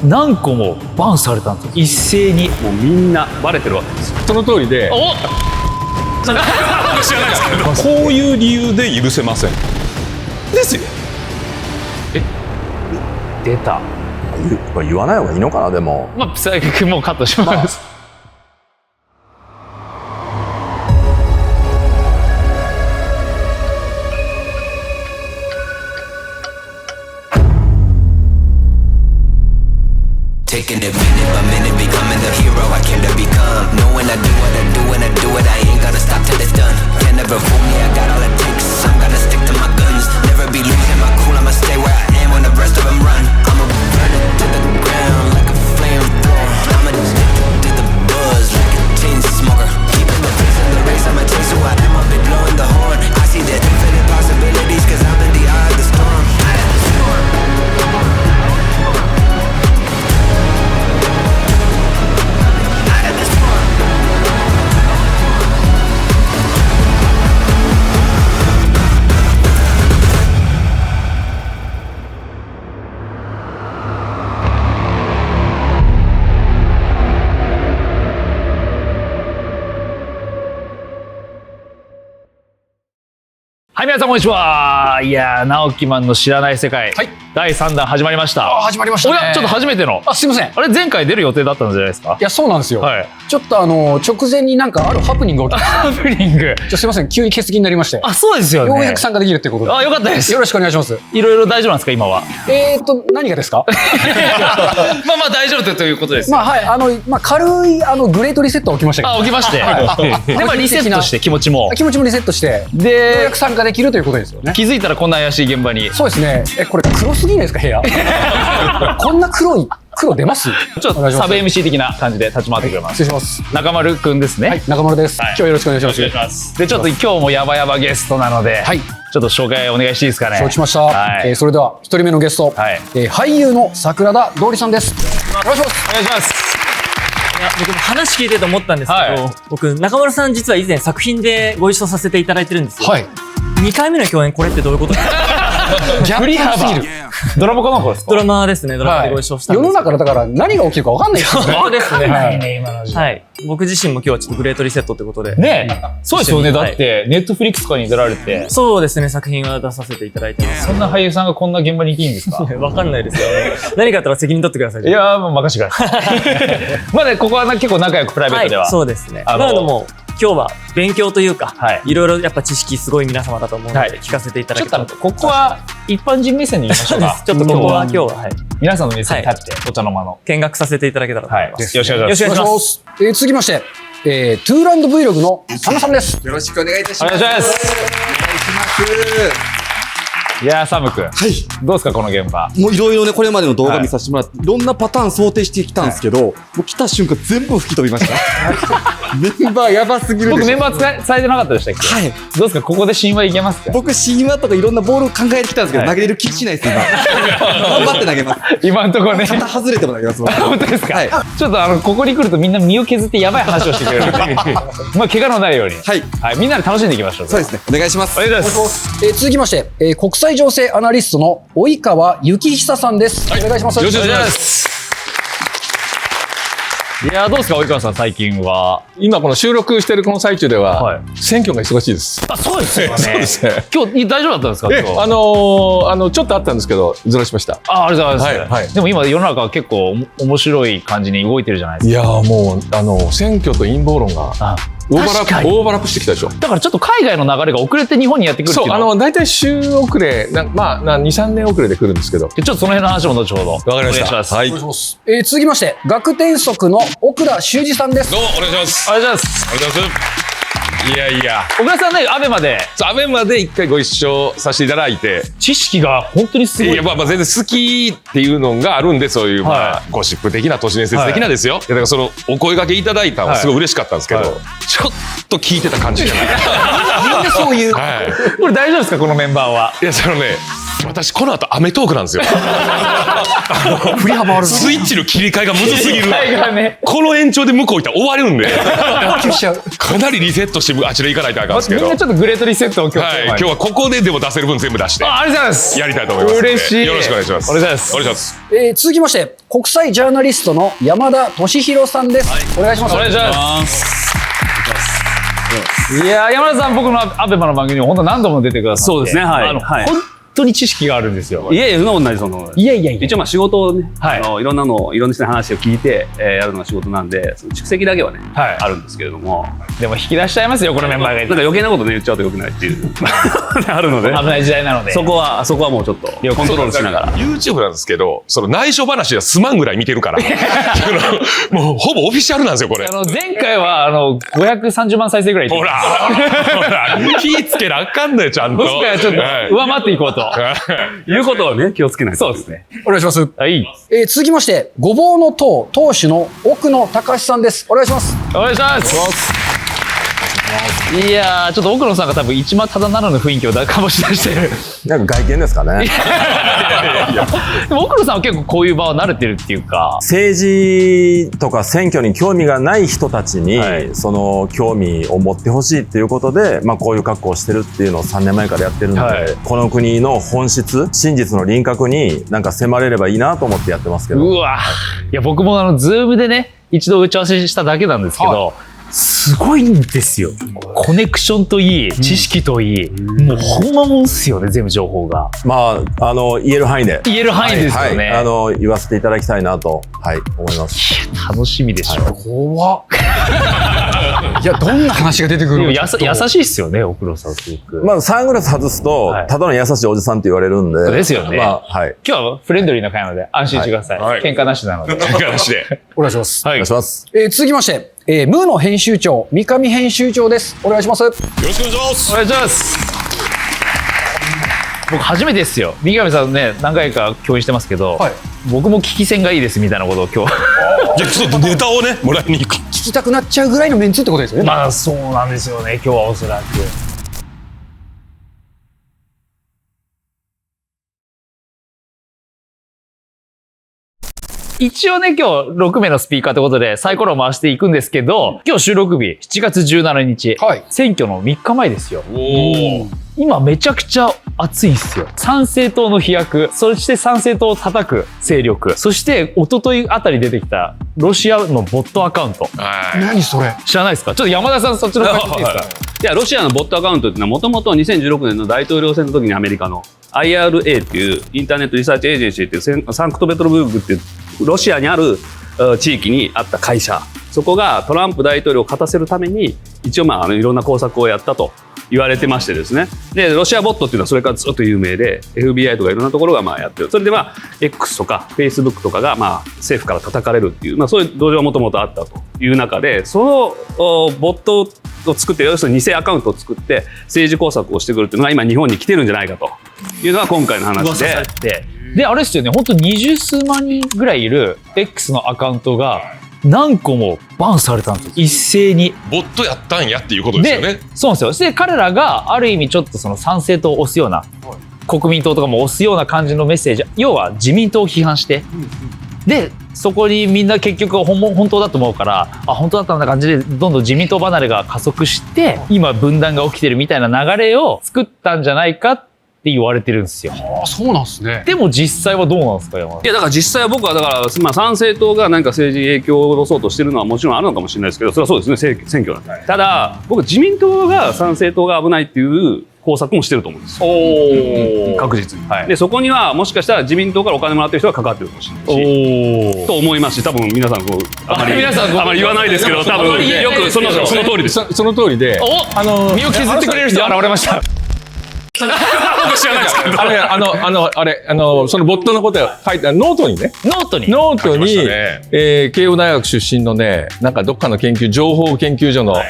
何個もバンされたんですよ、一斉に。もうみんなバレてるわけです。その通りで、お知らないですけど、こういう理由で許せませんですよ。出た。これ言わない方がいいのかな。でもまあ最悪もうカットします、Taking it minute by minute, becoming the hero I came to become. Knowing I do what I do when I do it, I ain't gonna stop till it's done. Can't never fool me, I got all it takes. I'm gonna stick to my guns, never be losing my cool. I'ma stay where I am when the rest of them run. I'ma burn it to the ground like a flamethrower. I'm addicted to the buzz like a chain smoker. Keeping the pace of the race, I'ma chase who I am. I'll be blowing the horn. I see the infinite possibilities, cause I'm in the eye of the storm.はい、皆さんこんにちは。いやー、直木マンの知らない世界、はい、第3弾始まりました。始まりましたね。おや、ちょっと初めての。すいません。あれ、前回出る予定だったんじゃないですか。いや、そうなんですよ。はい。ちょっと直前になんかあるハプニングが起きて。ハプニング。すいません、急に欠席になりまして。あ、そうですよね。ようやく参加できるってことで。あ、よかったです。よろしくお願いします。いろいろ大丈夫なんですか、今は。何がですか。まあまあ大丈夫ということです。まあはい、軽いグレートリセットが起きましたけど。あ、起きまして。で、まあリセットして気持ちもリセットして、で、ようやく参加できるということですよね。気づいたらこんな怪しい現場に。そうですね。これ黒すぎないですか、部屋。こんな黒出ます？ちょっとサブ MC 的な感じで立ち回ってくれます。失礼します。中丸くんですね。はい、中丸です。今日はよろしくお願いします。お願いします。で、ちょっと今日もヤバヤバゲストなので、はい、ちょっと紹介お願いしていいですかね。承知しました。はい、それでは一人目のゲスト、はい、俳優の桜田通さんです。お願いします。お願いします。いや、僕も話聞いてて思ったんですけど、はい、僕中丸さん実は以前作品でご一緒させていただいてるんですよ。はい。2回目の共演、これってどういうことですか？振り幅すぎる。ドラマかなんかですか？ドラマですね。ドラマでご一緒したんです。世の中でだから何が起きるか分かんないですよね。そうですね。はい。僕自身も今日はちょっとグレートリセットってことで。ね、そうですよね。だってネットフリックスとかに出られて。そうですね。作品は出させていただいてます。そんな俳優さんがこんな現場にいていいんですか？分かんないですよ。何かあったら責任取ってください。いや、もう任せてください。まあね、ここは結構仲良くプライベートでは。そうですね。なのでも今日は勉強というか、いろいろやっぱ知識すごい皆様だと思うので聞かせていただきたい。ちょっとここは一般人目線で言いましょうか。ちょっとここは今日は皆さんの目線に立ってお茶の間の見学させていただけたらと思います。よろしくお願いします。続きまして、トゥーランド Vlog の佐野さんです。よろしくお願いいたします。お願いします。お願いします。いやー、サム君、はい、どうですかこの現場。もういろいろね、これまでの動画見させてもらって、いろんなパターン想定してきたんですけど、もう来た瞬間全部吹き飛びました。メンバーやばすぎるでしょ。僕メンバー伝えてなかったでしたっけ？はい。どうですかここで神話いけますか？僕神話とかいろんなボールを考えてきたんですけど、投げれる気しないです今。頑張って投げます。今のところね。肩外れても投げます。本当ですか？はい。ちょっとここに来るとみんな身を削ってやばい話をしてくれるんで、まあ怪我のないように。はい。はい。みんなで楽しんでいきましょう。そうですね。お願いします。お願いします。続きまして、国際情勢アナリストの及川幸久さんです。お願いします。よろしくお願いします。いや、どうですか及川さん最近は。今この収録してるこの最中では、選挙が忙しいです。あ、そうですよね。そうですね。今日大丈夫だったんですか？ちょっとあったんですけどずらしました。ありがとうございます。でも今世の中は結構面白い感じに動いてるじゃないですか。いやもう選挙と陰謀論がオーバーラップしてきたでしょ。だからちょっと海外の流れが遅れて日本にやってくるっていうのは。そう、大体週遅れ、まあ2、3年遅れで来るんですけど。ちょっとその辺の話も後ほど。わかりました。はい。続きまして、学天則の奥田修二さんです。どうもお願いします。お願いします。ありがとうございます。いやいや。奥田さんね、アベマで一回ご一緒させていただいて。知識が本当にすごい。いや、まあ全然好きっていうのがあるんで、そういう、ゴシップ的な、都市伝説的なですよ。だからその、お声掛けいただいたのはすごい嬉しかったんですけど、ちょっと聞いてた感じじゃない。なんでそういう。これ大丈夫ですかこのメンバーは。いや、私この後アメトークなんですよ。振り幅ある。スイッチの切り替えがむずすぎる。ね、この延長で向こう行ったら終わるんで。かなりリセットしてあちら行かないとあかんですけど。みんなちょっとグレートリセットを今日はここででも出せる分全部出して。ありがとうございます。やりたいと思います。嬉しい。よろしくお願いします。お願いします。続きまして、国際ジャーナリストの山田俊弘さんです。お願いします。お願いします。いやー、山田さん、僕のアベマの番組にも本当何度も出てくださって。そうですね、はい。はい、本当に知識があるんですよ。いえいえ、そんなことないです、その。いやいやいや。一応まあ仕事をね、はい、いろんな人の話を聞いて、やるのが仕事なんで、その蓄積だけはね、はい、あるんですけれども。でも引き出しちゃいますよ、このメンバーが。なんか余計なことね、言っちゃうと良くないっていう。あるので。危ない時代なので。そこはもうちょっと、コントロールしながら。YouTube なんですけど、その内緒話はすまんぐらい見てるから。もうほぼオフィシャルなんですよ、これ。前回は、530万再生ぐらい。ほら気ぃつけなあかんのよ、ちゃんと。今回はちょっと、上回っていこうと。いうことはね、気をつけないと。そうですね。お願いします。はい。続きまして、ごぼうの党、党首の奥野隆さんです。お願いします。お願いします。いやー、ちょっと奥野さんが多分一番ただならぬ雰囲気を醸し出してる。なんか外見ですかね。でも奥野さんは結構こういう場は慣れてるっていうか。政治とか選挙に興味がない人たちに、はい、その興味を持ってほしいっていうことで、まあこういう格好をしてるっていうのを3年前からやってるので、はい、この国の本質、真実の輪郭になんか迫れればいいなと思ってやってますけど。うわ、いや僕もズームでね、一度打ち合わせしただけなんですけど、はい、すごいんですよ。コネクションといい、知識といい、もうほんまもんっすよね、全部情報が。まあ、言える範囲で。言える範囲ですよね。はい、言わせていただきたいなと、はい、思います。いや、楽しみでしょ。怖っ。いや、どんな話が出てくるの？優しいっすよね、奥野さん、すごく。まあ、サングラス外すと、はい、ただの優しいおじさんって言われるんで。ですよね。まあ、はい。今日はフレンドリーな会話で安心してください。はい、喧嘩なしなので。喧嘩なしで。お願いします。はい。お願いします。続きまして、ムーの編集長、三上編集長です。お願いします。よろしくお願いします。お願いします。僕初めてですよ。三上さんね、何回か共演してますけど、はい、僕も聞き戦がいいですみたいなことを今日。じゃあちょっとネタをね、もらいに行く。聞きたくなっちゃうぐらいのメンツってことですよね。まあそうなんですよね、今日はおそらく。一応ね、今日6名のスピーカーということでサイコロを回していくんですけど、今日収録日7月17日、はい、選挙の3日前ですよ。今めちゃくちゃ熱いんですよ。参政党の飛躍、そして参政党を叩く勢力、そして一昨日あたり出てきたロシアのボットアカウント。何それ？知らないですか？ちょっと山田さんそっちの感じいいですか？いや、ロシアのボットアカウントっていうのはもともと2016年の大統領選の時にアメリカの IRA っていうインターネットリサーチエージェンシーっていうサンクトペテルブルクっていうロシアにある地域にあった会社、そこがトランプ大統領を勝たせるために一応いろんな工作をやったと言われてましてですね。で、ロシアボットっていうのはそれからずっと有名で FBI とかいろんなところがやってる。それでX とか Facebook とかが政府から叩かれるっていう、そういう同情はもともとあったという中で、そのボットを作って、要するに偽アカウントを作って政治工作をしてくるっていうのが今日本に来てるんじゃないかというのが今回の話で。で、あれですよね、本当20数万人ぐらいいる X のアカウントが何個もバンされたんですよ、一斉に。ボットやったんやっていうことですよね。そうなんですよ。で、彼らがある意味ちょっとその参政党を押すような、国民党とかも押すような感じのメッセージ、要は自民党を批判して、で、そこにみんな結局本当だと思うから、あ、本当だったんだ感じで、どんどん自民党離れが加速して、今分断が起きてるみたいな流れを作ったんじゃないかって言われてるんですよ。ああ、そうなんですね。でも実際はどうなんですか、山田さん。いや、だから実際は僕はだから、参政党が何か政治に影響を及ぼそうとしてるのはもちろんあるのかもしれないですけど、それはそうですね、選挙なんで。ただ、僕自民党が参政党が危ないっていう工作もしてると思うんですよ。確実に。はい、で、そこにはもしかしたら自民党からお金もらってる人が関わってるかもしれないし、と思いますし、多分皆さんあまり言わないですけど、多分よくその通りです。その通りで、身を削ってくれる人現れました。僕知らないですけど。そのボットのことが書いてあるノートにね。ノートに、慶応大学出身のね、なんかどっかの情報研究所の、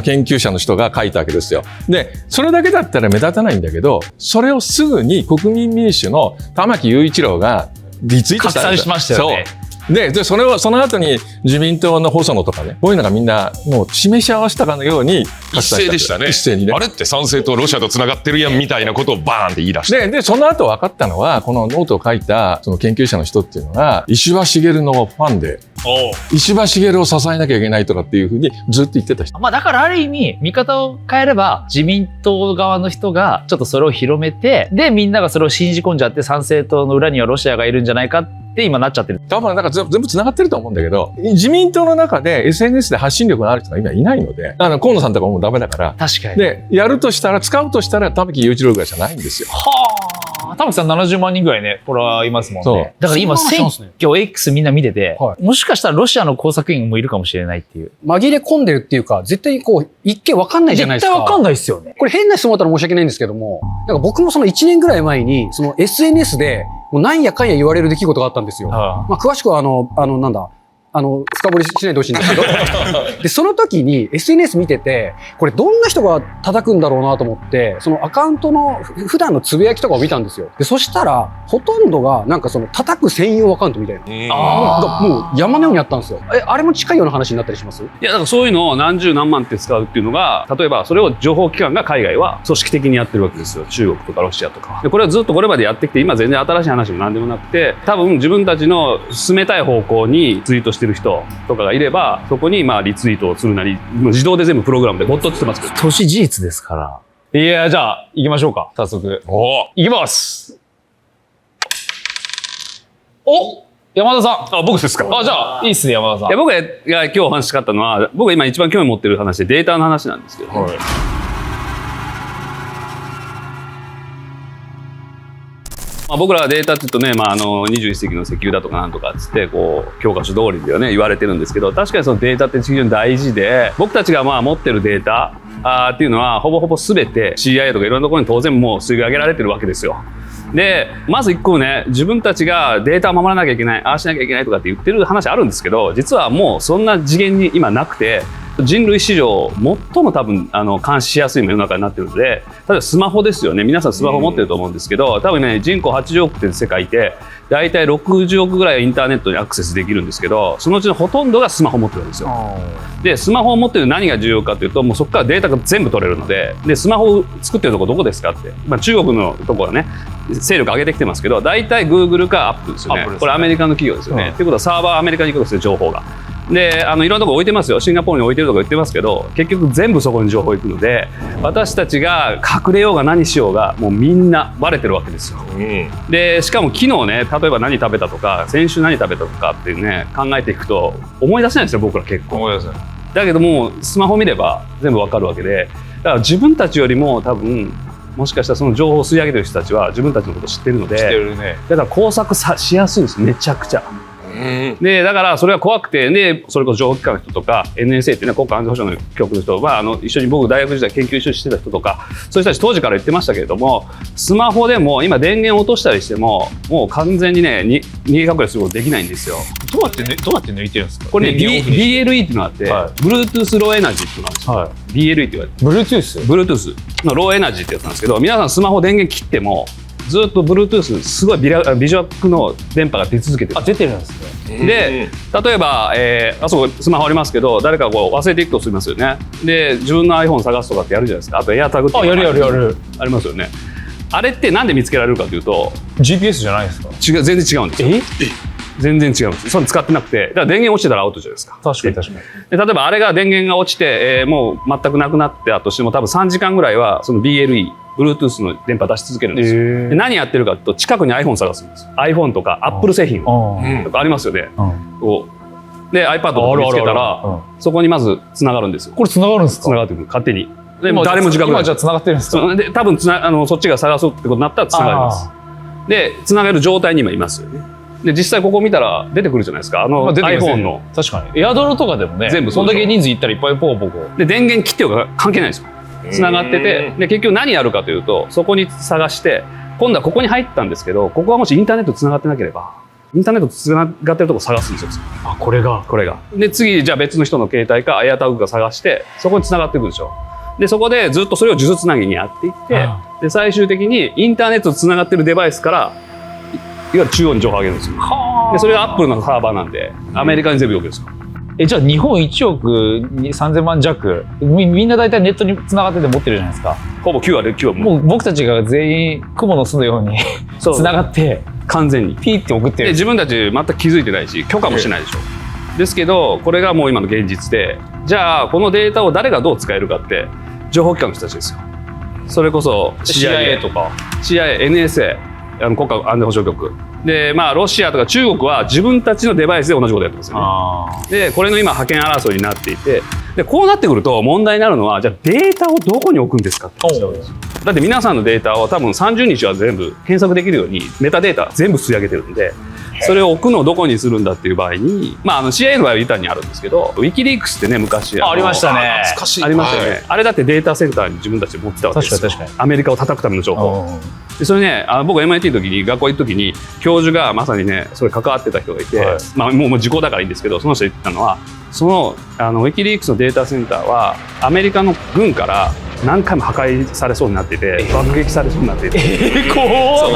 研究者の人が書いたわけですよ。で、それだけだったら目立たないんだけど、それをすぐに国民民主の玉木雄一郎がリツイートしたんですよ。拡散しましたよね。そう。で、その後に自民党の細野とかね、こういうのがみんなもう示し合わせたかのように一斉でしたね。一斉にね。あれって参政党ロシアと繋がってるやんみたいなことをバーンって言い出して。で、その後分かったのは、このノートを書いたその研究者の人っていうのが、石破茂のファンで、石破茂を支えなきゃいけないとかっていうふうにずっと言ってた人。まあだからある意味見方を変えれば自民党側の人がちょっとそれを広めて、でみんながそれを信じ込んじゃって参政党の裏にはロシアがいるんじゃないかって今なっちゃってる。多分なんか全部繋がってると思うんだけど、自民党の中で SNS で発信力のある人が今いないので、河野さんとかもダメだから。確かに。で、やるとしたら、使うとしたら玉木雄一郎ぐらいじゃないんですよ。はあ。玉木さん70万人ぐらいね、フォロワーいますもんそうね。だから今選挙 X みんな見てて、はもしかしたらロシアの工作員もいるかもしれないっていう。紛れ込んでるっていうか、絶対にこう、一見わかんないじゃないですか。絶対わかんないですよね。これ変な質問だったら申し訳ないんですけども、なんか僕もその1年ぐらい前に、その SNS で、もうなんやかんや言われる出来事があったんですよ。まあ詳しくはなんだ、深掘りしないでほしいんですけど。で、その時に SNS 見てて、これどんな人が叩くんだろうなと思って、そのアカウントの普段のつぶやきとかを見たんですよ。で、そしたら、ほとんどがなんかその叩く専用アカウントみたいな。がもう山のようにあったんですよ。あれも近いような話になったりします？いや、だからそういうのを何十何万って使うっていうのが、例えばそれを情報機関が海外は組織的にやってるわけですよ。中国とかロシアとか。で、これはずっとこれまでやってきて、今全然新しい話も何でもなくて、多分自分たちの進めたい方向にツイートしてる人とかがいれば、そこにまあリツイートをするなり、もう自動で全部プログラムでボットって言ってますけど。都市事実ですから。いや、じゃあ、行きましょうか。早速。行きます。お山田さん。あ、僕ですか。あ、じゃあ、いいっすね、山田さん。いや、僕が今日お話ししたかったのは、僕が今一番興味持ってる話でデータの話なんですけど、まあ、僕らはデータって言うとね、まあ、21世紀の石油だとかなんとかっつってこう教科書通りではね言われてるんですけど、確かにそのデータって非常に大事で、僕たちがまあ持ってるデータっていうのはほぼほぼ全て CIA とかいろんなところに当然もう吸い上げられてるわけですよ。でまず一個ね、自分たちがデータを守らなきゃいけない、ああしなきゃいけないとかって言ってる話あるんですけど、実はもうそんな次元に今なくて、人類史上最も多分監視しやすい世の中になってるので、例えばスマホですよね。皆さんスマホ持ってると思うんですけど、多分ね人口80億って世界で大体60億ぐらいインターネットにアクセスできるんですけど、そのうちのほとんどがスマホ持ってるんですよ。でスマホを持ってる何が重要かというと、もうそこからデータが全部取れるので、スマホを作ってるとこどこですかって、まあ、中国のところがね勢力上げてきてますけど、大体 Google か Apple ですよね。これアメリカの企業ですよね。ということはサーバーアメリカに行くんですよ、情報が。でいろんなとこ置いてますよ。シンガポールに置いてるとか言ってますけど、結局全部そこに情報行くので、私たちが隠れようが何しようがもうみんなバレてるわけですよ。でしかも昨日ね、例えば何食べたとか先週何食べたとかっていうね考えていくと思い出せないんですよ、僕ら結構。思い出せない。だけどもうスマホ見れば全部わかるわけで、だから自分たちよりも多分もしかしたらその情報を吸い上げてる人たちは自分たちのことを知ってるので、知ってるね。だから工作しやすいんです、めちゃくちゃ。でだからそれは怖くて、でそれこそ情報機関の人とか NSA っていうね、国家安全保障の局の人は一緒に僕大学時代研究一緒にしてた人とか、そういう人たち当時から言ってましたけれども、スマホでも今電源を落としたりしてももう完全にね逃げ隠れすることできないんですよ。どうやって抜いてるんですか？これね BLE っていうのがあって、Bluetooth ローエナジーっていうのがあるんですよ。BLE って言われて Bluetooth のローエナジーってやつなんですけど、皆さんスマホ電源切ってもずっと Bluetooth すごい微弱の電波が出続けてる。出てるんですね。で例えば、あそこスマホありますけど、誰かこう忘れていくとしますよね。で自分の iPhone 探すとかってやるじゃないですか。あと AirTag ってやるありますよね。あれってなんで見つけられるかというと GPS じゃないですか？全然違うんですよ。全然違うんです。それ使ってなくて、だから電源落ちてたらアウトじゃないですか。確かに確かに。で例えばあれが電源が落ちて、もう全くなくなってたとしても、多分3時間ぐらいはその BLE、Bluetooth の電波出し続けるんですよ。で何やってるかというと、近くに iPhone 探すんですよ。iPhone とか Apple 製品とかありますよね。で iPad とか見つけたら、そこにまず繋がるんですよ。これ繋がるんですか？繋がってくる、勝手に。で誰も自覚ない。今じゃあ繋がってるんですか？で多分そっちが探そうってことになったら繋がります。で繋がる状態に今いますよね。で実際ここ見たら出てくるじゃないですか、iPhone の。確かにエアドロとかでもね、全部そんだけ人数いったらいっぱいポコポコで電源切ってるから関係ないんですよ。繋がってて、で結局何やるかというと、そこに探して、今度はここに入ったんですけど、ここはもしインターネット繋がってなければインターネット繋がってるとこ探すんですよ。これがで次じゃあ別の人の携帯か AirTag か探して、そこに繋がっていくんですよ。でそこでずっとそれを数珠つなぎにやっていって、で最終的にインターネットと繋がってるデバイスからいわゆる中央に情報を上げるんですよ。でそれがアップルのサーバーなんで、アメリカに全部動くんですよ。じゃあ日本1億3000万弱、みんな大体ネットに繋がってて持ってるじゃないですか。ほぼ9割9割もう僕たちが全員雲の巣のように繋がって完全にピーって送ってる。で自分たち全く気づいてないし許可もしてないでしょ。ですけどこれがもう今の現実で、じゃあこのデータを誰がどう使えるかって情報機関の人たちですよ。それこそ CIA とか CIA、NSA、国家安全保障局で、まあロシアとか中国は自分たちのデバイスで同じことやってますよね。でこれの今覇権争いになっていて、でこうなってくると問題になるのは、じゃあデータをどこに置くんですかって話なんですよ。だって皆さんのデータを多分30日は全部検索できるようにメタデータ全部吸い上げてるんで、それを置くのをどこにするんだっていう場合に、まあCIA の場合は板にあるんですけど、ウィキリークスってね昔ありましたね。懐かしい。ありましたよね、はい、あれだってデータセンターに自分たちで持ってたわけですよ。確かにアメリカを叩くための情報で、それね、僕 MIT の時に学校行った時に教授がまさにねそれ関わってた人がいて、はい、まあもう時効だからいいんですけど、その人言ってたのは、そのウィキリークスのデータセンターはアメリカの軍から何回も破壊されそうになっていて、爆撃されそうになっていて、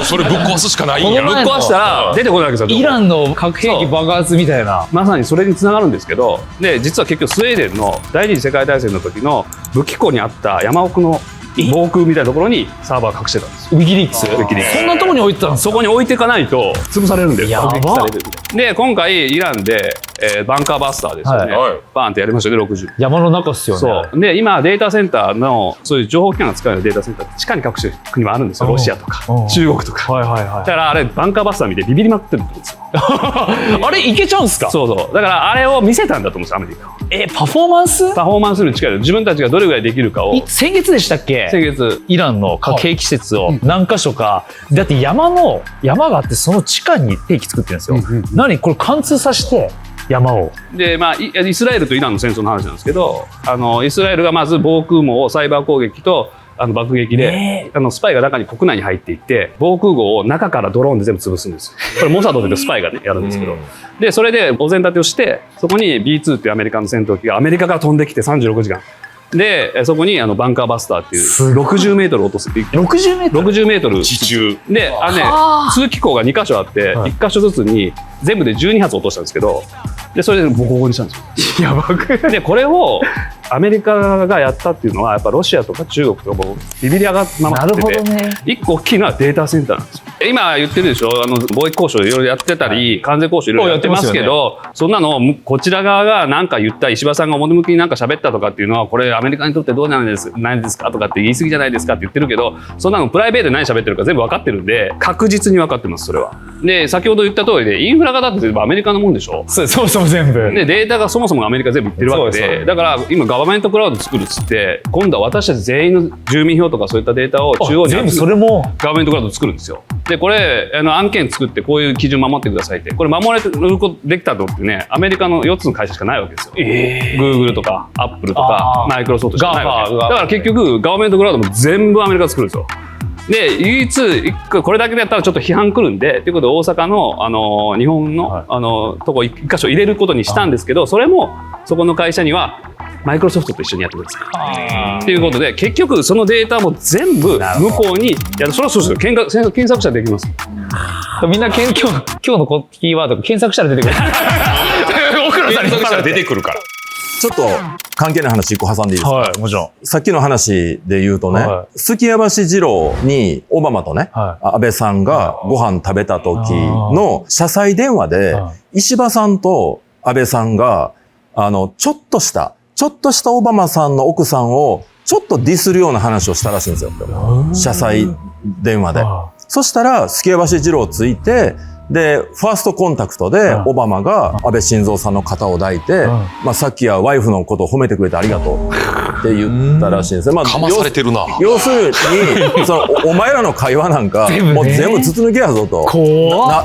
それぶっ壊すしかないんや。ぶっ壊したら出てこないわけですよ。イランの核兵器爆発みたいな、まさにそれにつながるんですけど、で実は結局スウェーデンの第二次世界大戦の時の武器庫にあった山奥の防空みたいなところにサーバー隠してたんですよ。ウィキリークス。そんなところに置いてたんですか。そこに置いていかないと潰されるんです。やば。爆撃される。で今回イランで、バンカーバスターですよね、はい、バーンってやりましたね。60山の中っすよね。そうで今データセンターのそういう情報機関が使えるデータセンターって地下に隠してる国もあるんですよ。ロシアとか中国とか、はいはいはい、だからあれバンカーバスター見てビビりまくってるんですよ。あれいけちゃうんすか。そうそう、だからあれを見せたんだと思うんですアメリカは。パフォーマンスに近い。自分たちがどれぐらいできるかを。先月でしたっけ。先月イランの核兵器施設を何箇所か、だって山があってその地下に兵器作ってるんですよ。何これ貫通させて山を。でまあイスラエルとイランの戦争の話なんですけど、イスラエルがまず防空網をサイバー攻撃と爆撃で、スパイが中に国内に入っていって防空壕を中からドローンで全部潰すんですよ。これモサドでスパイがねやるんですけど、でそれでお膳立てをして、そこに B2 っていうアメリカの戦闘機がアメリカから飛んできて36時間で、そこにバンカーバスターっていう60メートル落とすっていう60メートル地中で、通気口が2箇所あって、1箇所ずつに全部で12発落としたんですけど、でそれでボコボコにしたんですよ。やばくでこれをアメリカがやったっていうのはやっぱロシアとか中国とかもビビり上がってままってて、一個大きいのはデータセンターなんですよ。今言ってるでしょ、貿易交渉いろいろやってたり、関税交渉いろいろやってますけど、そんなのこちら側が何か言った、石破さんが表向きに何か喋ったとかっていうのは、これアメリカにとってどうなんですかとかって言い過ぎじゃないですかって言ってるけど、そんなのプライベートで何喋ってるか全部分かってるんで、確実に分かってます。それは。で先ほど言った通りで、インフラがだって全部アメリカのもんでしょ。そもそも全部でデータがそもそもアメリカ全部いってるわけで、だから今ガバメントクラウド作るっつって、今度は私たち全員の住民票とかそういったデータを中央に全部それもガバメントクラウド作るんですよ。でこれ案件作ってこういう基準守ってくださいって、これ守れることできたのってね、アメリカの4つの会社しかないわけですよ。Google とか Apple とかマイクロソフトしかないわけ。だから結局ガバメントクラウドも全部アメリカで作るんですよ。で唯一これだけでやったらちょっと批判来るんでということで、大阪の日本の、とこ1箇所入れることにしたんですけど、それもそこの会社にはマイクロソフトと一緒にやってくださいっていうことで、結局そのデータも全部向こうにそれはそうですよ。検索したらできます。みんな今日のキーワード検索したら出てくる。奥野さんに検索したら出てくるから。ちょっと関係ない話一個挟んでいいですか。はい、もちろん。さっきの話で言うとね、数寄屋橋二郎にオバマとね、安倍さんがご飯食べた時の車載電話で、石破さんと安倍さんが、ちょっとしたオバマさんの奥さんをちょっとディスるような話をしたらしいんですよ。車載電話で。そしたら、数寄屋橋二郎ついて、で、ファーストコンタクトで、オバマが安倍晋三さんの肩を抱いて、さっきはワイフのことを褒めてくれてありがとうって言ったらしいんですね。かまされてるな。要するに、お前らの会話なんか、もう全部筒抜けやぞと。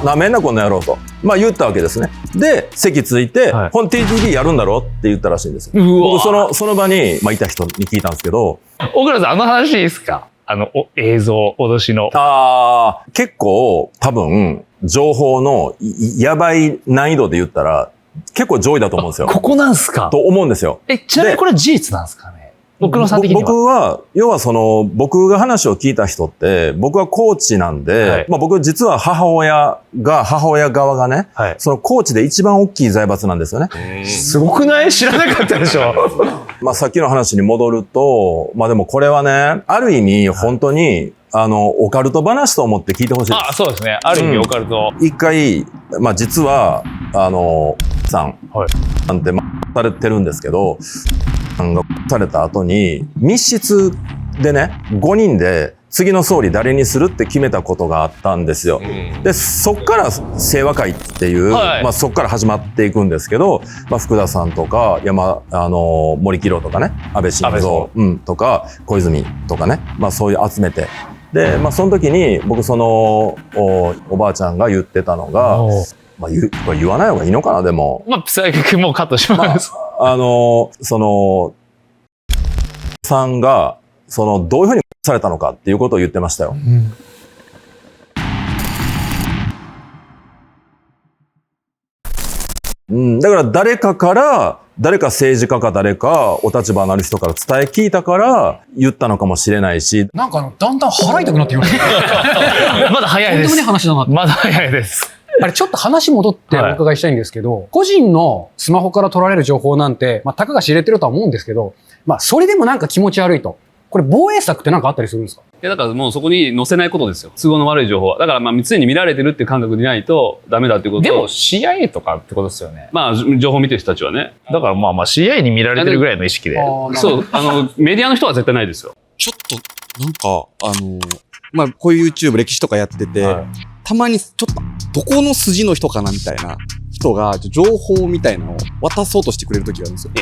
なめんなこの野郎と。言ったわけですね。で、席ついて、TTB やるんだろって言ったらしいんですよ。僕、その場に、いた人に聞いたんですけど。奥野さん、話いいですか？映像、脅しの。結構、多分、情報のやばい難易度で言ったら、結構上位だと思うんですよ。ここなんすか？と思うんですよ。ちなみにこれ事実なんですかね？奥野さん的には。僕は、要は僕が話を聞いた人って、僕はコーチなんで、僕実は母親側がね、そのコーチで一番大きい財閥なんですよね。すごくない？知らなかったでしょ。さっきの話に戻ると、でもこれはね、ある意味本当に、オカルト話と思って聞いてほしいです。そうですね。ある意味オカルト。一回、実は、さんなんてされてるんですけど、がされた後に密室でね、5人で次の総理誰にするって決めたことがあったんですよ。でそっから清和会っていう、そっから始まっていくんですけど、福田さんとか森喜朗とかね、安倍晋三、とか小泉とかね、そういう集めて、でその時に僕おばあちゃんが言ってたのが、これ言わない方がいいのかな、でも最悪もうカットします。さんがどういうふうにされたのかっていうことを言ってましたよ。だから誰か政治家か誰かお立場のある人から伝え聞いたから言ったのかもしれないし。なんかだんだん払いたくなってきました。まだ早いです。とんでもない話だなって。まだ早いです。あれちょっと話戻ってお伺いしたいんですけど、個人のスマホから取られる情報なんて、たかが知れてるとは思うんですけど、それでもなんか気持ち悪いと。これ防衛策って何かあったりするんですか？だからもうそこに載せないことですよ。都合の悪い情報は。だから常に見られてるっていう感覚でないとダメだっていうことを。でも CIA とかってことですよね。情報見てる人たちはね。だからCIA に見られてるぐらいの意識で。そう、メディアの人は絶対ないですよ。ちょっと、なんか、こういう YouTube 歴史とかやってて、たまにちょっと、どこの筋の人かなみたいな人が、情報みたいなのを渡そうとしてくれる時があるんですよ。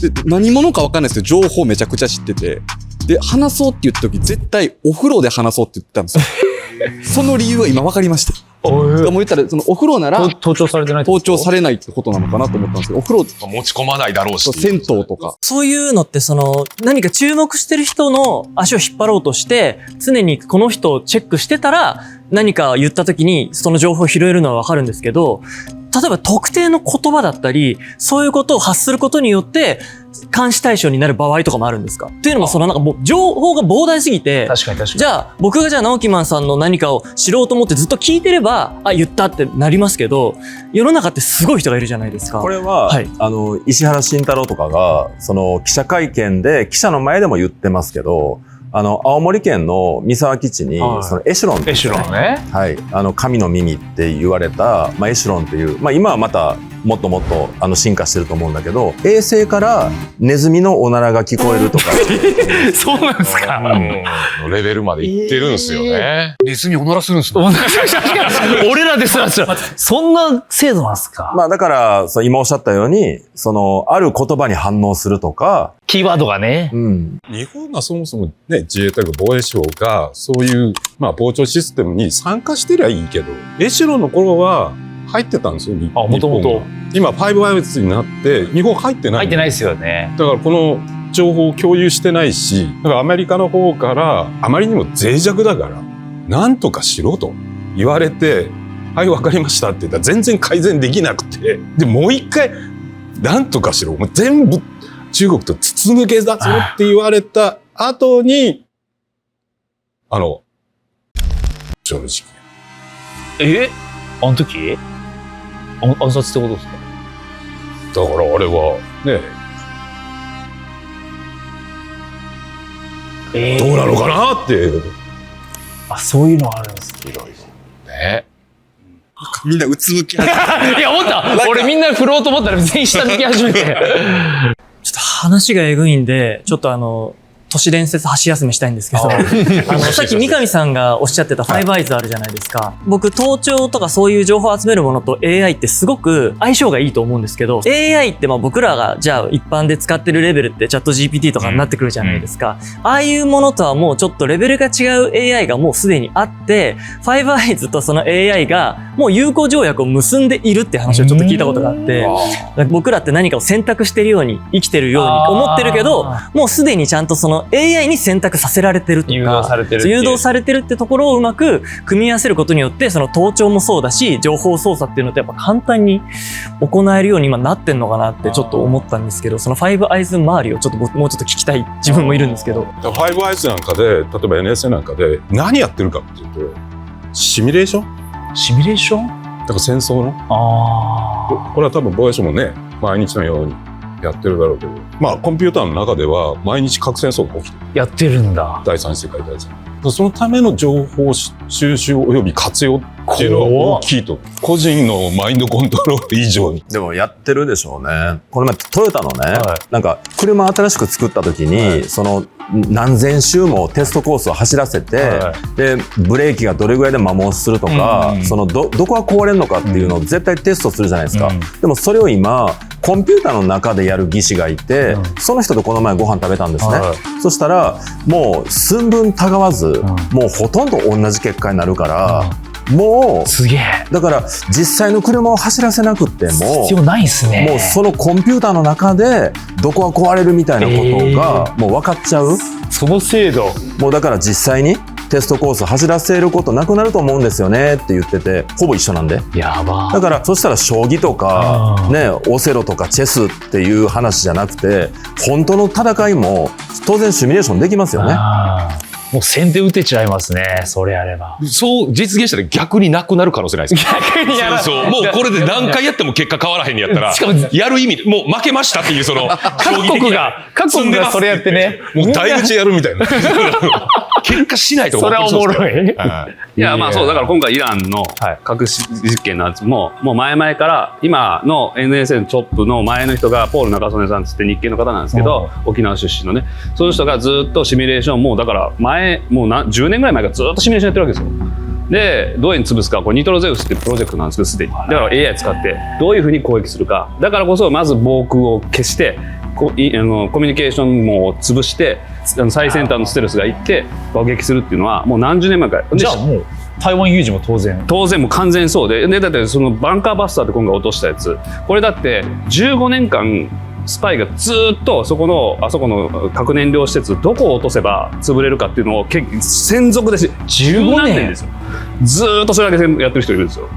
で、何者か分かんないですけど、情報めちゃくちゃ知ってて、で、話そうって言った時、絶対お風呂で話そうって言ってたんですよ。その理由は今分かりました。もう言ったら、お風呂なら、盗聴されてない。盗聴されないってことなのかなと思ったんですけど、お風呂持ち込まないだろうし。銭湯とか。そういうのって何か注目してる人の足を引っ張ろうとして、常にこの人をチェックしてたら、何か言った時にその情報を拾えるのはわかるんですけど、例えば特定の言葉だったり、そういうことを発することによって、監視対象になる場合とかもあるんですか？っていうのもなんかもう情報が膨大すぎて、確かにじゃあ僕が直木マンさんの何かを知ろうと思ってずっと聞いてれば、言ったってなりますけど、世の中ってすごい人がいるじゃないですか。これは、石原慎太郎とかが、記者会見で、記者の前でも言ってますけど、青森県の三沢基地に、エシュロン。エシュロンね。はい。神の耳って言われた、エシュロンっていう、今はまた、もっともっと進化してると思うんだけど、衛星からネズミのおならが聞こえるとか。そうなんですか。レベルまでいってるんですよね。ネズミおならするんですか？俺らですらそんな制度なんですか？だから、今おっしゃったように、ある言葉に反応するとか。キーワードがね。日本がそもそもね、自衛隊とか防衛省が、そういう、防聴システムに参加してりゃいいけど、エシュロンの頃は、入ってたんですよ、日本。もともと。今、5Ys になって、日本入ってない。入ってないですよね。だからこの情報を共有してないし、だからアメリカの方から、あまりにも脆弱だから、なんとかしろと言われて、はい、わかりましたって言ったら全然改善できなくて、で、もう一回、なんとかしろ。もう全部中国と筒抜けだぞって言われた後に、正直。あの時暗殺ってことですか？だからあれはね、どうなのかなって。そういうのあるんですいろいろね。みんなうつむき始めいや、思った。俺みんな振ろうと思ったら全員下向き始めて。ちょっと話がえぐいんで、ちょっと都市伝説箸休めしたいんですけど、さっき三上さんがおっしゃってた5 eyes あるじゃないですか。僕、盗聴とかそういう情報を集めるものと AI ってすごく相性がいいと思うんですけど、AI って僕らがじゃあ一般で使ってるレベルってチャット GPT とかになってくるじゃないですか。ああいうものとはもうちょっとレベルが違う AI がもうすでにあって、5 eyes とその AI がもう友好条約を結んでいるって話をちょっと聞いたことがあって、僕らって何かを選択してるように生きてるように思ってるけど、もうすでにちゃんとその AI に選択させられてるとか、誘導されてるってところをうまく組み合わせることによって、その盗聴もそうだし、情報操作っていうのってやっぱ簡単に行えるように今なってんのかなってちょっと思ったんですけど、その5 eyes 周りをちょっともうちょっと聞きたい自分もいるんですけど。5 eyes なんかで、例えば NSA なんかで何やってるかっていうと、シミュレーション？シミュレーション？だから戦争の。これは多分防衛省もね、毎日のようにやってるだろうけど、コンピューターの中では毎日核戦争が起きてる。やってるんだ。第三次世界大戦。そのための情報収集及び活用っていうのは大きいと。個人のマインドコントロール以上に。でもやってるでしょうね。この前トヨタのね、なんか車新しく作った時に、その何千周もテストコースを走らせて、でブレーキがどれぐらいで摩耗するとか、そのどこが壊れるのかっていうのを絶対テストするじゃないですか。でもそれを今コンピューターの中でやる技師がいて、その人とこの前ご飯食べたんですね。そしたらもう寸分たがわず、もうほとんど同じ結果になるから、もうすげえ。だから実際の車を走らせなくっても必要ないんすね。もうそのコンピューターの中でどこが壊れるみたいなことがもう分かっちゃう。その精度。もうだから実際にテストコース走らせることなくなると思うんですよねって言ってて、ほぼ一緒なんで。やば。だからそしたら将棋とかね、オセロとかチェスっていう話じゃなくて、本当の戦いも当然シミュレーションできますよね。もう先手打てちゃいますね、それやれば。そう実現したら逆になくなる可能性ないですか？逆にやらそうもうこれで何回やっても結果変わらへんにやったら、やる意味もう負けましたっていうその各国がそれやってね、もう大口やるみたいな。結果しないと思う。それはおもろい。いや、まあそう、だから今回イランの核実験のやつも、もう前々から、今の NSN トップの前の人が、ポール中曽根さんつって日系の方なんですけど、沖縄出身のね、その人がずっとシミュレーション、もうだからもう10年ぐらい前からずっとシミュレーションやってるわけですよ。で、どういうふうに潰すか、これニトロゼウスっていうプロジェクトなんですけど、すでに。だから AI 使って、どういうふうに攻撃するか。だからこそ、まず防空を消して、コミュニケーション網を潰して最先端のステルスが行って爆撃するっていうのはもう何十年前から。じゃあもう台湾有事も当然もう完全そうで、だってそのバンカーバスターって今回落としたやつ、これだって15年間スパイがずっとあそこの核燃料施設どこを落とせば潰れるかっていうのを専属で15年ですよ。ずーっとそれだけやってる人いるんですよ。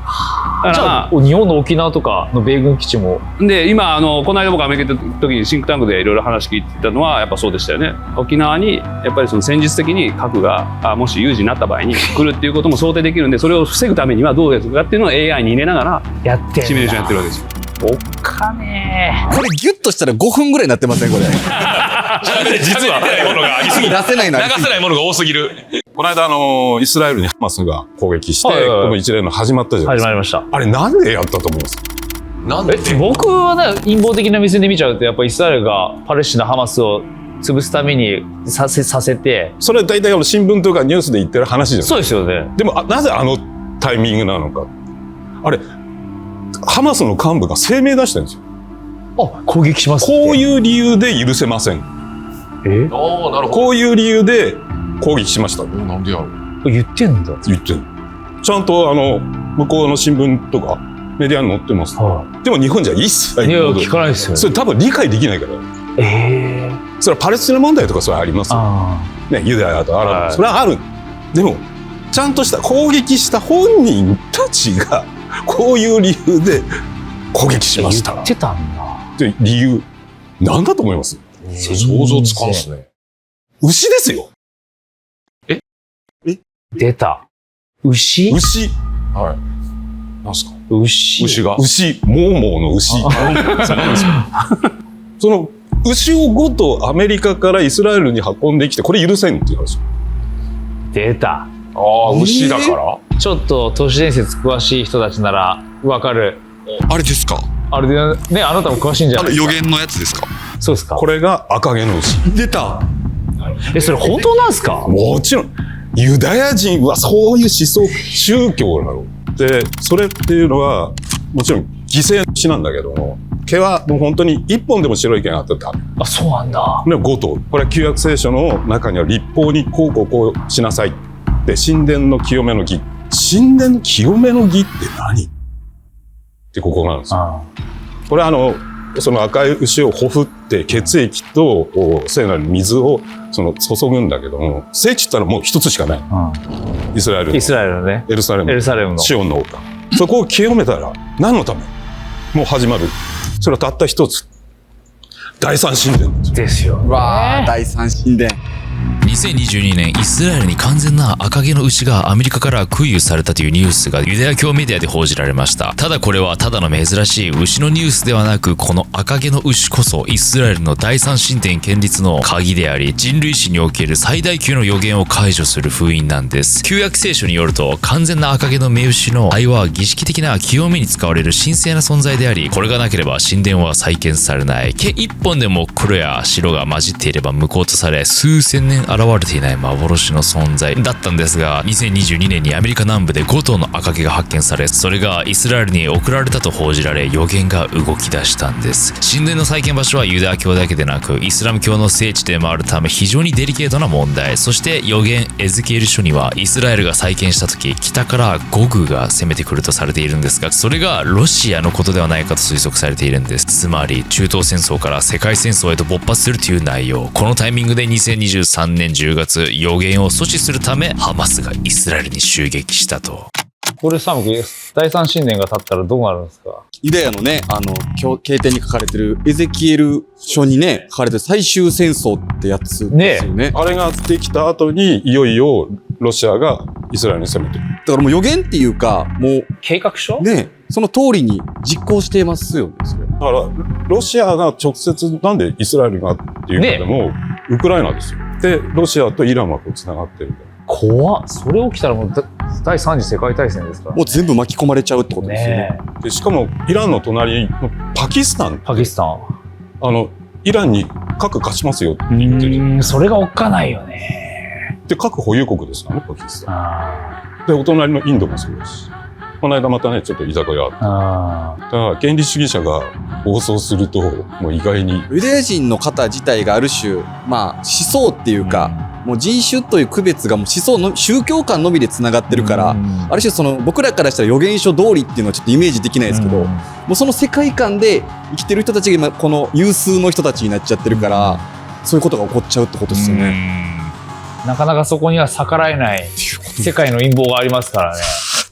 じゃあ日本の沖縄とかの米軍基地もで今この間僕アメリカ行った時にシンクタンクでいろいろ話聞いてたのはやっぱそうでしたよね。沖縄にやっぱりその戦術的に核がもし有事になった場合に来るっていうことも想定できるんで、それを防ぐためにはどうやるかっていうのを AI に入れながらやってシミュレーションやってるわけですよ。おっかねこれギュッとしたら5分ぐらいになってませんこれ。実はものがありすぎる。出せないな。流せないものが多すぎる。この間イスラエルにハマスが攻撃して、この一連の始まったじゃないですか。始まりました。あれなんでやったと思います？なんで？僕はね陰謀的な目線で見ちゃうとやっぱイスラエルがパレスチナハマスを潰すためにさせて、それは大体新聞とかニュースで言ってる話じゃない。そうですよね。でもなぜあのタイミングなのか。あれハマスの幹部が声明出してるんですよ。攻撃しますって。こういう理由で許せません。なるほど。こういう理由で攻撃しました。なんでやろう。言ってんだ。言ってる。ちゃんと向こうの新聞とかメディアに載ってます。でも日本じゃ一切聞かないですよね。それ多分理解できないから。それはパレスチナ問題とかそれはありますよ。ね、ユダヤとアラブ、それはある。でもちゃんとした攻撃した本人たちがこういう理由で攻撃しました。言ってたんだ。って理由なんだと思います？想像つかんっすね。牛ですよ。出た。牛？はい。なんすか？牛が。モーモーの牛。その牛をごとアメリカからイスラエルに運んできてこれ許せんっていう話。出た。牛だから。ちょっと都市伝説詳しい人たちならわかる。あれですか？あれでね、あなたも詳しいんじゃないですか？予言のやつですか？そうですか。これが赤毛の牛。出た。それ本当なんすか？もちろんユダヤ人はそういう思想宗教なので、それっていうのはもちろん犠牲の死なんだけども、毛はもう本当に一本でも白い毛があったってある。そうなんだ。で5頭。これは旧約聖書の中には律法にこうしなさいで、神殿の清めの儀。神殿の清めの儀って何ってここなんですよ。これはその赤い牛をほふって血液と聖なる水を注ぐんだけども、聖地ってのはもう一つしかない。イスラエルのね。エルサレムのシオンの丘。そこを清めたら何のため？もう始まる。それはたった一つ。第三神殿ですよ。わあ、第三神殿。2022年イスラエルに完全な赤毛の牛がアメリカから空輸されたというニュースがユダヤ教メディアで報じられました。ただこれはただの珍しい牛のニュースではなく、この赤毛の牛こそイスラエルの第三神殿建立の鍵であり、人類史における最大級の予言を解除する封印なんです。旧約聖書によると、完全な赤毛の目牛の愛は儀式的な清めに使われる神聖な存在であり、これがなければ神殿は再建されない。毛一本でも黒や白が混じっていれば無効とされ、数千年現れていない幻の存在だったんですが、2022年にアメリカ南部で5頭の赤毛が発見され、それがイスラエルに送られたと報じられ、予言が動き出したんです。神殿の再建場所はユダヤ教だけでなくイスラム教の聖地でもあるため、非常にデリケートな問題。そして予言エゼキエル書には、イスラエルが再建した時、北からゴグが攻めてくるとされているんですが、それがロシアのことではないかと推測されているんです。つまり中東戦争から世界戦争へと勃発するという内容。このタイミングで2023年10月、予言を阻止するためハマスがイスラエルに襲撃したと。これサム君、第三神殿が建ったらどうなるんですか？ユダヤのね、経典に書かれてるエゼキエル書にね、書かれてる最終戦争ってやつですよね。あれができた後に、いよいよロシアがイスラエルに攻めてる。だからもう予言っていうか、もう、計画書ね、その通りに実行してますよね、それ。だから、ロシアが直接なんでイスラエルがっていうかでも、ウクライナですよ。で、ロシアとイランはこう繋がってるから。怖っ。それ起きたらもう第三次世界大戦ですから、ね。もう全部巻き込まれちゃうってことですよね。でしかもイランの隣のパキスタン。イランに核貸しますよって言ってる。それがおっかないよね。で、核保有国ですからね、パキスタン。で、お隣のインドもそうですし。この間またね、ちょっと居酒屋あって。だから、原理主義者が暴走すると、もう意外に。ユダヤ人の方自体がある種、まあ、思想っていうか、もう人種という区別がもう思想の宗教観のみでつながってるから、ある種その僕らからしたら予言書通りっていうのはちょっとイメージできないですけど、もうその世界観で生きてる人たちが今この有数の人たちになっちゃってるから、そういうことが起こっちゃうってことですよね。なかなかそこには逆らえない世界の陰謀がありますからね。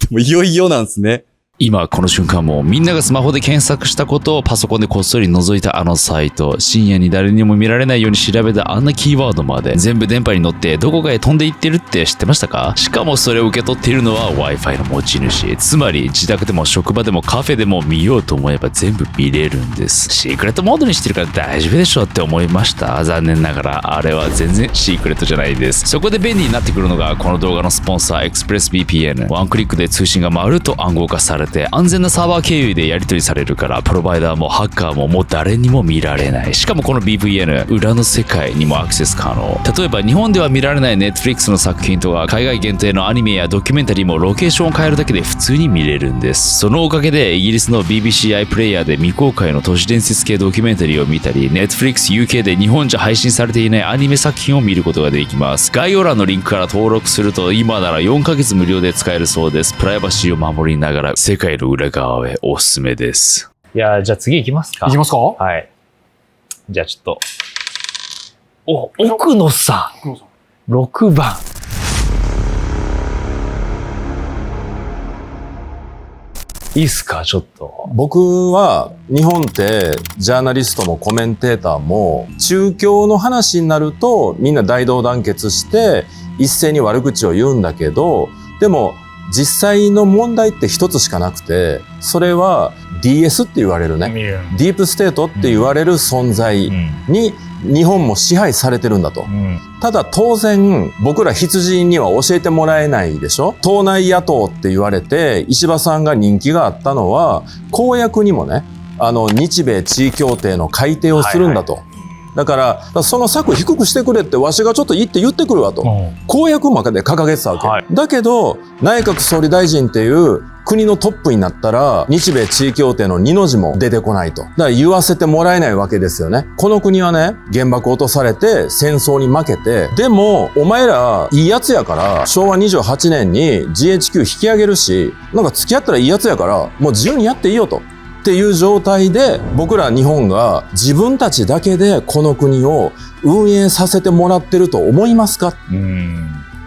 もういよいよなんですね。今この瞬間もみんながスマホで検索したことをパソコンでこっそり覗いたあのサイト、深夜に誰にも見られないように調べたあんなキーワードまで全部電波に乗ってどこかへ飛んでいってるって知ってましたか？しかもそれを受け取っているのは Wi-Fi の持ち主。つまり自宅でも職場でもカフェでも見ようと思えば全部見れるんです。シークレットモードにしてるから大丈夫でしょって思いました。残念ながらあれは全然シークレットじゃないです。そこで便利になってくるのがこの動画のスポンサー ExpressVPN。ワンクリックで通信がまるっと暗号化されて安全なサーバー経由でやり取りされるから、プロバイダーもハッカーももう誰にも見られない。しかもこの VPN、裏の世界にもアクセス可能。例えば日本では見られない Netflix の作品とか海外限定のアニメやドキュメンタリーもロケーションを変えるだけで普通に見れるんです。そのおかげでイギリスの BBC iPlayer で未公開の都市伝説系ドキュメンタリーを見たり、 Netflix UK で日本じゃ配信されていないアニメ作品を見ることができます。概要欄のリンクから登録すると今なら4ヶ月無料で使えるそうです。プライバシーを守りながら世界の裏側へおすすめです。いや、じゃあ次行きますか。行きますか？はい。じゃあちょっと。奥野さん。6番。いいっすか、ちょっと。僕は日本ってジャーナリストもコメンテーターも中共の話になるとみんな大同団結して一斉に悪口を言うんだけど、でも実際の問題って一つしかなくて、それは DS って言われるね、ディープステートって言われる存在に日本も支配されてるんだと。ただ当然僕ら羊には教えてもらえないでしょ。党内野党って言われて石破さんが人気があったのは公約にもね、日米地位協定の改定をするんだと。だからその策低くしてくれってわしがちょっと言ってくるわと、公約まで掲げてたわけ、だけど内閣総理大臣っていう国のトップになったら日米地位協定の2の字も出てこないと。だから言わせてもらえないわけですよね。この国はね、原爆落とされて戦争に負けて、でもお前らいいやつやから昭和28年に GHQ 引き上げるし、なんか付き合ったらいいやつやからもう自由にやっていいよと。っていう状態で僕ら日本が自分たちだけでこの国を運営させてもらってると思いますか？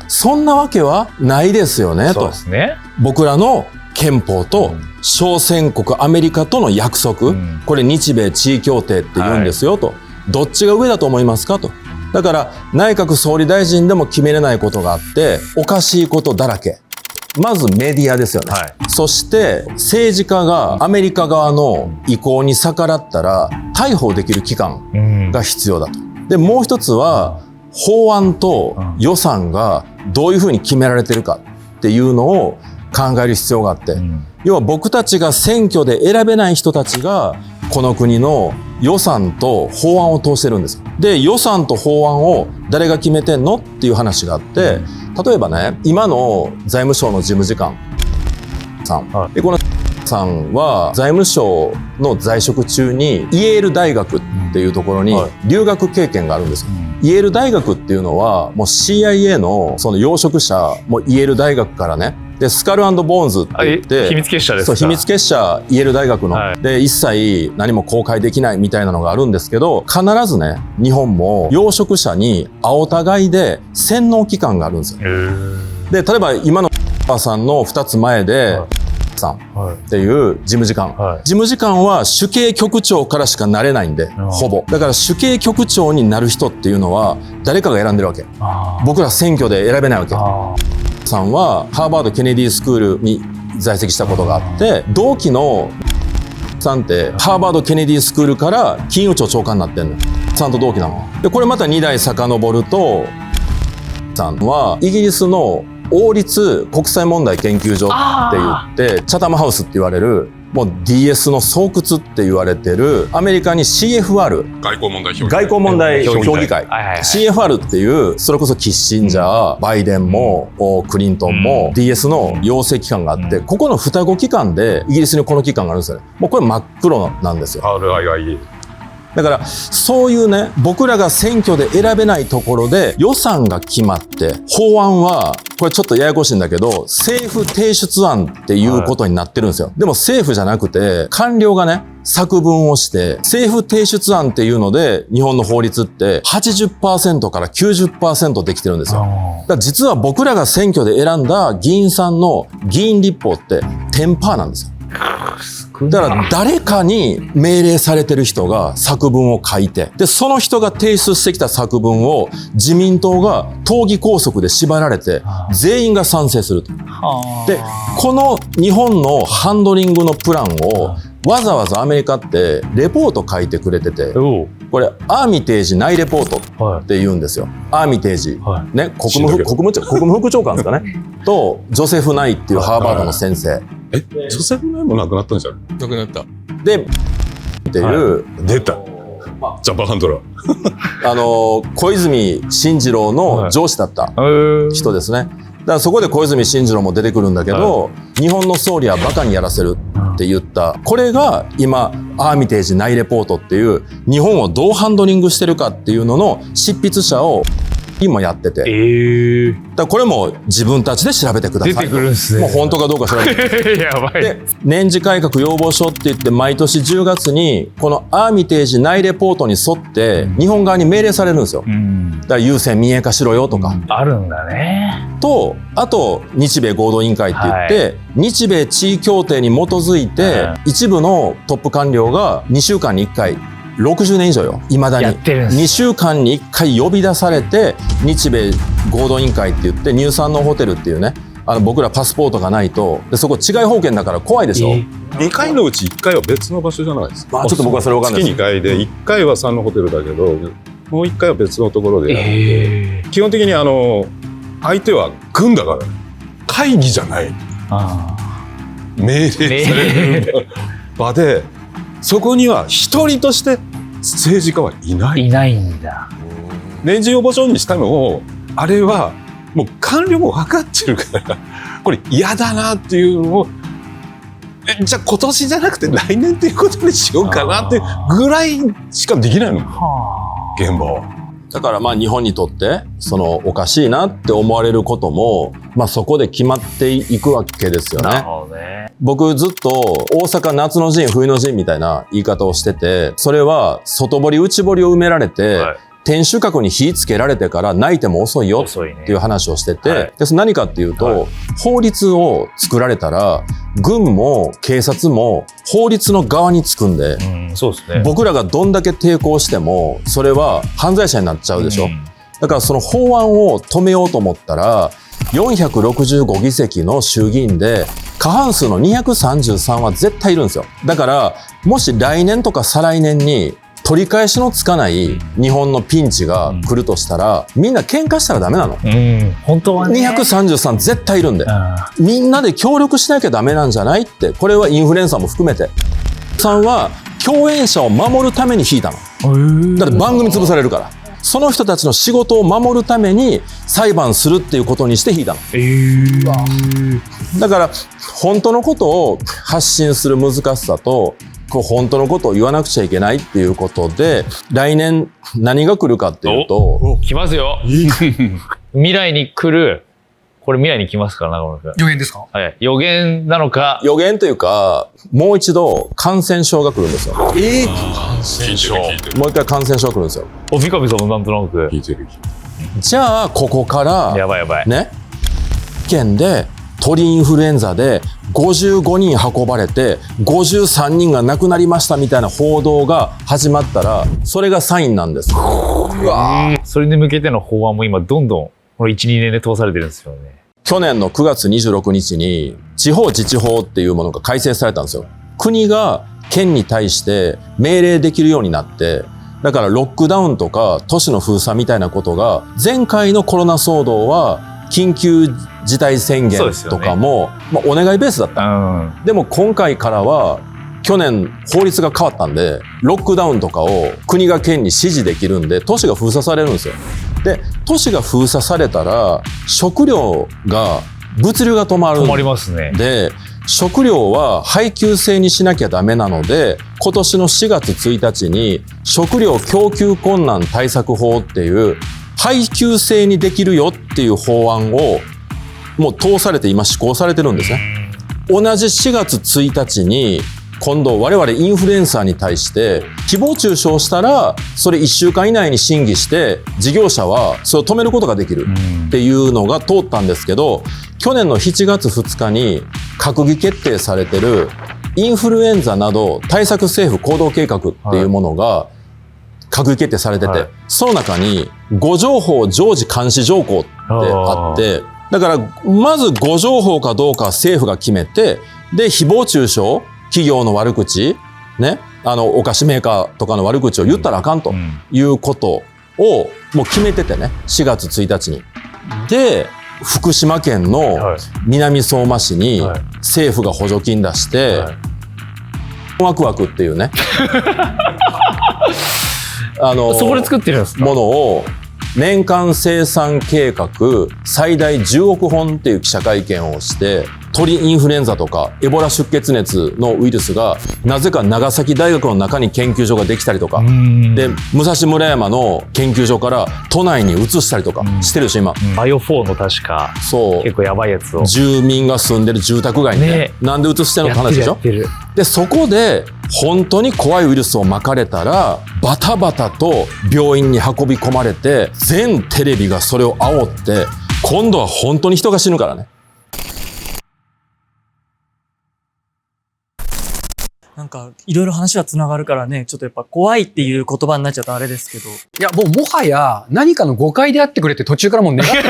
そんなわけはないですよねと。そうですね。僕らの憲法と小選国アメリカとの約束、これ日米地位協定って言うんですよと。どっちが上だと思いますかと。だから内閣総理大臣でも決めれないことがあって、おかしいことだらけ。まずメディアですよね。そして政治家がアメリカ側の意向に逆らったら逮捕できる期間が必要だと。で、もう一つは法案と予算がどういうふうに決められてるかっていうのを考える必要があって、要は僕たちが選挙で選べない人たちがこの国の予算と法案を通してるんです。で、予算と法案を誰が決めてんのっていう話があって、例えばね、今の財務省の事務次官さん、でこのさんは財務省の在職中にイェール大学っていうところに留学経験があるんですよ。イェール大学っていうのはもう CIA のその養殖者もイェール大学からね、でスカル&ボーンズって言って秘密結社ですか。そう、秘密結社イェール大学の、で一切何も公開できないみたいなのがあるんですけど、必ずね、日本も養殖者に青互いで洗脳機関があるんですよ。で、例えば今のさんの2つ前で、さんっていう事務次官、事務次官は主計局長からしかなれないんで、ほぼだから主計局長になる人っていうのは誰かが選んでるわけ。僕ら選挙で選べないわけ。さんはハーバード・ケネディスクールに在籍したことがあって、同期のさんってハーバード・ケネディスクールから金融庁長官になってんの。さんと同期なので、これまた2代遡ると、さんはイギリスの王立国際問題研究所って言って、チャタムハウスって言われる、もう DS の巣窟って言われてるアメリカに CFR 外交問題評議会 CFR っていう、それこそキッシンジャー、バイデンもクリントンも DS の養成機関があって、ここの双子機関でイギリスにこの機関があるんですよね。もうこれ真っ黒なんですよ。だからそういうね、僕らが選挙で選べないところで予算が決まって、法案はこれちょっとややこしいんだけど政府提出案っていうことになってるんですよ。でも政府じゃなくて官僚がね、作文をして政府提出案っていうので、日本の法律って 80% から 90% できてるんですよ。だから実は僕らが選挙で選んだ議員さんの議員立法って 10% なんですよ。だから誰かに命令されてる人が作文を書いて、でその人が提出してきた作文を自民党が党議拘束で縛られて全員が賛成すると。でこの日本のハンドリングのプランをわざわざアメリカってレポート書いてくれてて、これアーミテージ内レポートって言うんですよ。アーミテージ、ね、国務副長官ですかねとジョセフ・ナイっていうハーバードの先生。ジョセフ・ナイも亡くなったんじゃん。なくなった。でっていう出たジャパンハンドラー小泉進次郎の上司だった人ですね。だからそこで小泉進次郎も出てくるんだけど、日本の総理はバカにやらせるって言った。これが今アーミテージ内レポートっていう日本をどうハンドリングしてるかっていうのの執筆者を今やってて、だからこれも自分たちで調べてください。出てくるんですね。もう本当かどうか調べてやばい。で年次改革要望書って言って毎年10月にこのアーミテージ内レポートに沿って日本側に命令されるんですよ。だから優先民営化しろよとか、あるんだね。とあと日米合同委員会って言って、日米地位協定に基づいて、一部のトップ官僚が2週間に1回60年以上よ、いまだに2週間に1回呼び出されて、日米合同委員会って言ってニューサンノーホテルっていうね、僕らパスポートがないと、でそこ治外法権だから怖いでしょ。2回のうち1回は別の場所じゃないですか。ちょっと僕はそれ分かんないです。月2回で1回はサンノーホテルだけど、もう1回は別のところでやるんで、基本的に相手は軍だから会議じゃない、命令される場で、そこには一人として政治家はいない。いないんだ。年次要望書にしたのを、あれはもう官僚も分かってるからこれ嫌だなっていうのを、じゃあ今年じゃなくて来年っていうことにしようかなっていうぐらいしかできないの、現場は。だから日本にとっておかしいなって思われることも、そこで決まっていくわけですよね。僕ずっと大阪夏の陣冬の陣みたいな言い方をしてて、それは外堀内堀を埋められて、天守閣に火つけられてから泣いても遅いよっていう話をしてて、で何かっていうと、法律を作られたら軍も警察も法律の側につくんで、そうですね。僕らがどんだけ抵抗してもそれは犯罪者になっちゃうでしょ。だからその法案を止めようと思ったら465議席の衆議院で過半数の233は絶対いるんですよ。だからもし来年とか再来年に取り返しのつかない日本のピンチが来るとしたら、みんな喧嘩したらダメなの。本当はね。233絶対いるんで。みんなで協力しなきゃダメなんじゃないって。これはインフルエンサーも含めて。さんは共演者を守るために引いたの。だって番組潰されるから。その人たちの仕事を守るために裁判するっていうことにして引いたの。だから本当のことを発信する難しさと、本当のことを言わなくちゃいけないっていうことで、来年何が来るかっていうと、来ますよ。未来に来る、これ未来に来ますから、中村君。予言ですか？はい。予言なのか。予言というか、もう一度感染症が来るんですよ。感染症。もう一回感染症が来るんですよ。三上さんもなんとなく。じゃあ、ここから、やばいやばい。ね、県で鳥インフルエンザで55人運ばれて53人が亡くなりましたみたいな報道が始まったら、それがサインなんです。それに向けての法案も今どんどんこの 1,2 年で通されてるんですよね。去年の9月26日に地方自治法っていうものが改正されたんですよ。国が県に対して命令できるようになって、だからロックダウンとか都市の封鎖みたいなことが、前回のコロナ騒動は緊急事態宣言とかも、お願いベースだった。でも今回からは去年法律が変わったんで、ロックダウンとかを国が県に指示できるんで、都市が封鎖されるんですよ。で、都市が封鎖されたら食料が、物流が止まる。止まりますね。で、食料は配給制にしなきゃダメなので、今年の4月1日に食料供給困難対策法っていう配給制にできるよっていう法案をもう通されて今施行されてるんですね。同じ4月1日に今度我々インフルエンサーに対して誹謗中傷したら、それ1週間以内に審議して事業者はそれを止めることができるっていうのが通ったんですけど、去年の7月2日に閣議決定されてるインフルエンザなど対策政府行動計画っていうものが閣議決定されてて、その中に誤情報常時監視条項ってあって、だからまず誤情報かどうか政府が決めて、で誹謗中傷、企業の悪口ね、お菓子メーカーとかの悪口を言ったらあかんということをもう決めててね、4月1日に。で、福島県の南相馬市に政府が補助金出して、ワクワクっていうねそこで作ってるんですか？ものを年間生産計画最大10億本っていう記者会見をして、鳥インフルエンザとかエボラ出血熱のウイルスがなぜか長崎大学の中に研究所ができたりとかで、武蔵村山の研究所から都内に移したりとかしてるし今。バイオ4の確かそう結構やばいやつを住民が住んでる住宅街にね、なんで移してんのって話でしょ。でそこで本当に怖いウイルスをまかれたらバタバタと病院に運び込まれて、全テレビがそれを煽って、今度は本当に人が死ぬからね。なんか、いろいろ話はつながるからね、ちょっとやっぱ怖いっていう言葉になっちゃうとあれですけど。いや、もはや何かの誤解であってくれって途中からもう願ってる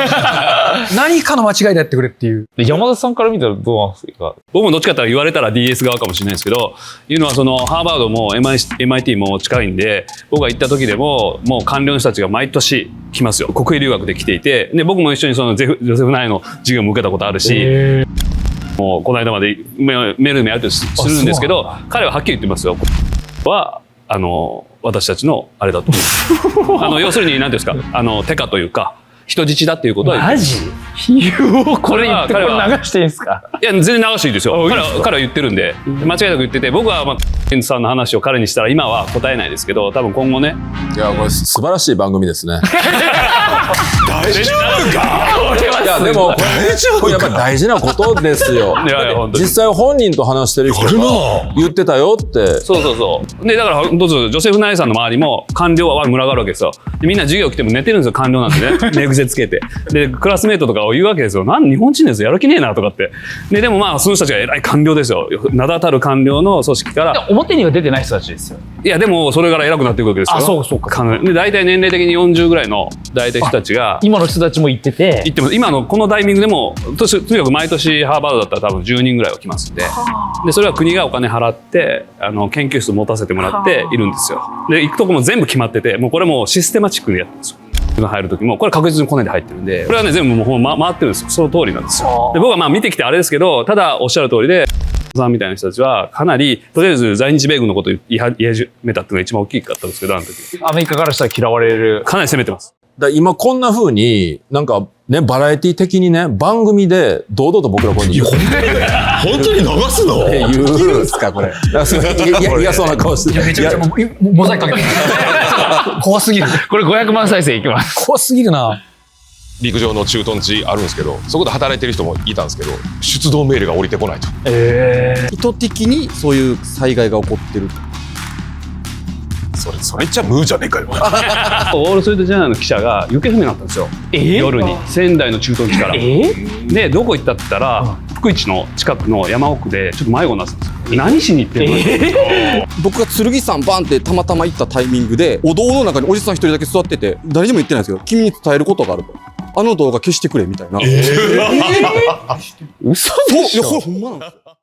何かの間違いであってくれっていう。山田さんから見たらどうなんですか？僕もどっちかって言われたら DS 側かもしれないですけど、いうのはそのハーバードも MIT も近いんで、僕が行った時でももう官僚の人たちが毎年来ますよ。国営留学で来ていて、で僕も一緒にそのジョセフナイの授業も受けたことあるし、もうこの間までメールでもやるとするんですけど、彼ははっきり言ってますよ。は私たちのあれだと思う。要するに何ていうんですか、テカというか人質だっていうことはマジ？これ言ってこれ流していいんですか？いや全然流していいですよ。彼は言ってるんで間違いなく言ってて、僕はケントさんの話を彼にしたら今は答えないですけど、多分今後ね。いやこれ素晴らしい番組ですね。大丈夫か？いやでもこれやっぱ大事なことですよ。実際本人と話してる人が言ってたよって。そうでだからどうぞジョセフ・ナイさんの周りも官僚は群がるわけですよ。でみんな授業来ても寝てるんですよ、官僚なんてね。寝癖つけて。で、クラスメートとかを言うわけですよ。日本人ですよ、やる気ねえなとかって。でもまあ、その人たちが偉い官僚ですよ。名だたる官僚の組織から。表には出てない人たちですよ。いや、でも、それから偉くなっていくわけですよ。あ、そうか。で、大体年齢的に40ぐらいの大体人たちが。今の人たちも行ってて。行ってます。今のこのタイミングでも、とにかく毎年ハーバードだったら多分10人ぐらいは来ますんで。で、それは国がお金払って、研究室持たせてもらっているんですよ。で、行くとこも全部決まってて、もうこれもシステマチックにやってるんですよ。入る時もこれ確実にコネで入ってるんで、これはね全部もう回ってるんですよ。その通りなんですよ。で僕はまあ見てきてあれですけど、ただおっしゃる通りでさんみたいな人たちはかなりとりあえず在日米軍のことを言い始めたっていうのが一番大きかったんですけど、あの時アメリカからしたら嫌われる、かなり攻めてます。今こんな風になんかね、バラエティ的にね、番組で堂々と僕らこういう本当に流すのっていうですかこれ。嫌そうな顔して。めちゃくちゃモザイクかけて怖すぎる。これ500万再生いきます。怖すぎるな。陸上の駐屯地あるんですけど、そこで働いてる人もいたんですけど、出動命令が降りてこないと。意図的にそういう災害が起こってる。それじゃムーじゃねえかよ。オールストリートジャーナルの記者が行方不明になったんですよ。夜に仙台の駐屯地から。でどこ行ったって言ったら、福市の近くの山奥でちょっと迷子になってたんですよ。何しに行ってんの？僕が剣山バンってたまたま行ったタイミングで、お堂の中におじさん一人だけ座ってて、誰にも言ってないんですけど、君に伝えることがあると。あの動画消してくれみたいな。嘘でしょ？いやこれほんまなんですよ。